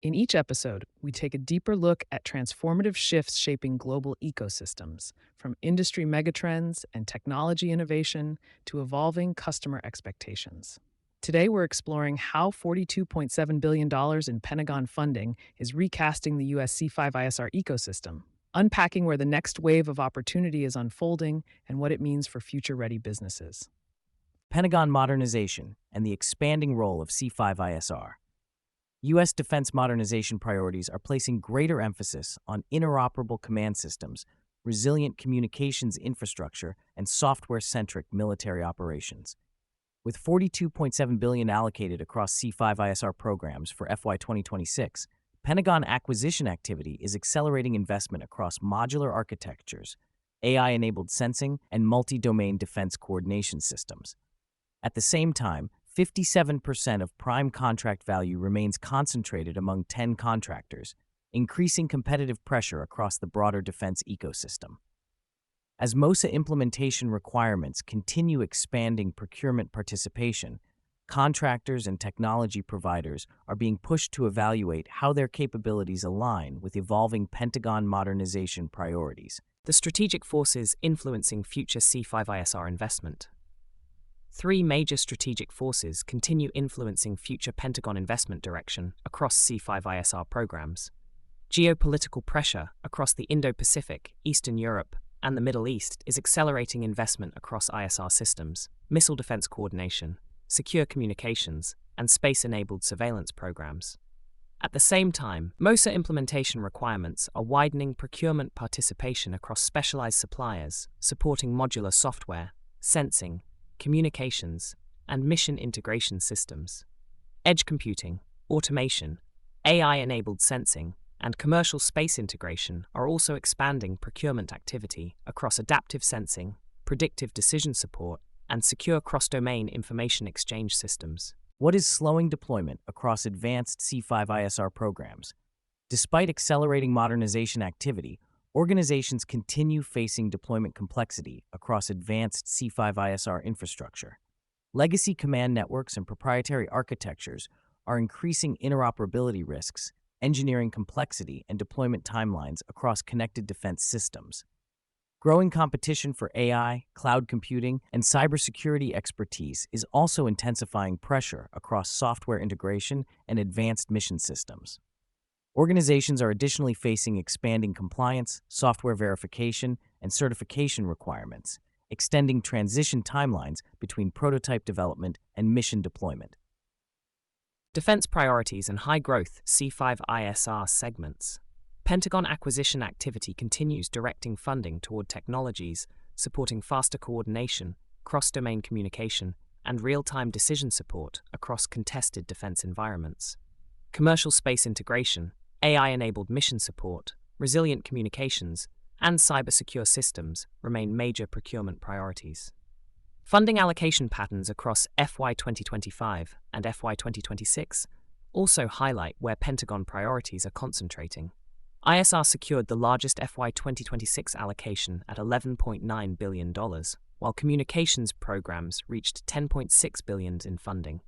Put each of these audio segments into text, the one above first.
In each episode, we take a deeper look at transformative shifts shaping global ecosystems, from industry megatrends and technology innovation to evolving customer expectations. Today, we're exploring how $42.7 billion in Pentagon funding is recasting the U.S. C5ISR ecosystem, unpacking where the next wave of opportunity is unfolding and what it means for future ready businesses. Pentagon modernization and the expanding role of C5ISR. U.S. defense modernization priorities are placing greater emphasis on interoperable command systems, resilient communications infrastructure, and software-centric military operations. With $42.7 billion allocated across C5ISR programs for FY 2026, Pentagon acquisition activity is accelerating investment across modular architectures, AI-enabled sensing, and multi-domain defense coordination systems. At the same time, 57% of prime contract value remains concentrated among 10 contractors, increasing competitive pressure across the broader defense ecosystem. As MOSA implementation requirements continue expanding procurement participation, contractors and technology providers are being pushed to evaluate how their capabilities align with evolving Pentagon modernization priorities. The strategic forces influencing future C5ISR investment. Three major strategic forces continue influencing future Pentagon investment direction across C5ISR programs. Geopolitical pressure across the Indo-Pacific, Eastern Europe, and the Middle East is accelerating investment across ISR systems, missile defense coordination, secure communications, and space-enabled surveillance programs. At the same time, MOSA implementation requirements are widening procurement participation across specialized suppliers, supporting modular software, sensing, communications, and mission integration systems. Edge computing, automation, AI-enabled sensing, and commercial space integration are also expanding procurement activity across adaptive sensing, predictive decision support, and secure cross-domain information exchange systems. What is slowing deployment across advanced C5ISR programs? Despite accelerating modernization activity, organizations continue facing deployment complexity across advanced C5ISR infrastructure. Legacy command networks and proprietary architectures are increasing interoperability risks, engineering complexity, and deployment timelines across connected defense systems. Growing competition for AI, cloud computing, and cybersecurity expertise is also intensifying pressure across software integration and advanced mission systems. Organizations are additionally facing expanding compliance, software verification, and certification requirements, extending transition timelines between prototype development and mission deployment. Defense priorities and high-growth C5ISR segments. Pentagon acquisition activity continues directing funding toward technologies supporting faster coordination, cross-domain communication, and real-time decision support across contested defense environments. Commercial space integration, AI-enabled mission support, resilient communications, and cyber-secure systems remain major procurement priorities. Funding allocation patterns across FY 2025 and FY 2026 also highlight where Pentagon priorities are concentrating. ISR secured the largest FY 2026 allocation at $11.9 billion, while communications programs reached $10.6 billion in funding.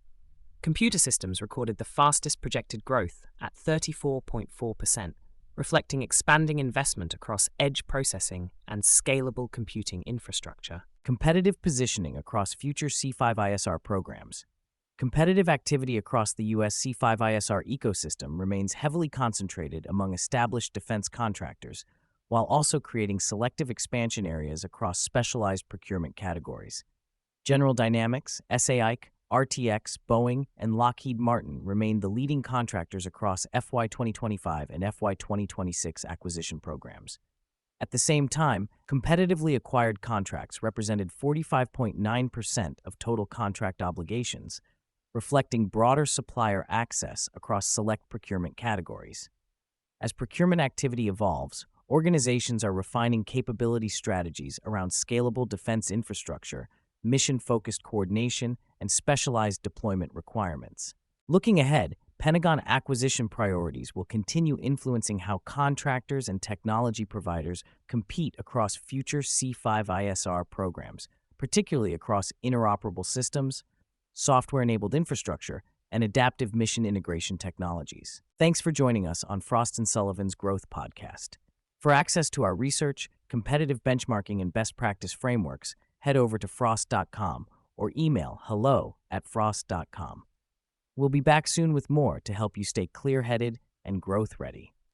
Computer systems recorded the fastest projected growth at 34.4%, reflecting expanding investment across edge processing and scalable computing infrastructure. Competitive positioning across future C5ISR programs. Competitive activity across the U.S. C5ISR ecosystem remains heavily concentrated among established defense contractors, while also creating selective expansion areas across specialized procurement categories. General Dynamics, SAIC, RTX, Boeing, and Lockheed Martin remain the leading contractors across FY 2025 and FY 2026 acquisition programs. At the same time, competitively acquired contracts represented 45.9% of total contract obligations, reflecting broader supplier access across select procurement categories. As procurement activity evolves, organizations are refining capability strategies around scalable defense infrastructure, mission-focused coordination, and specialized deployment requirements. Looking ahead, Pentagon acquisition priorities will continue influencing how contractors and technology providers compete across future C5ISR programs, particularly across interoperable systems, software-enabled infrastructure, and adaptive mission integration technologies. Thanks for joining us on Frost & Sullivan's Growth Podcast. For access to our research, competitive benchmarking, and best practice frameworks, head over to frost.com or email hello@frost.com. We'll be back soon with more to help you stay clear-headed and growth-ready.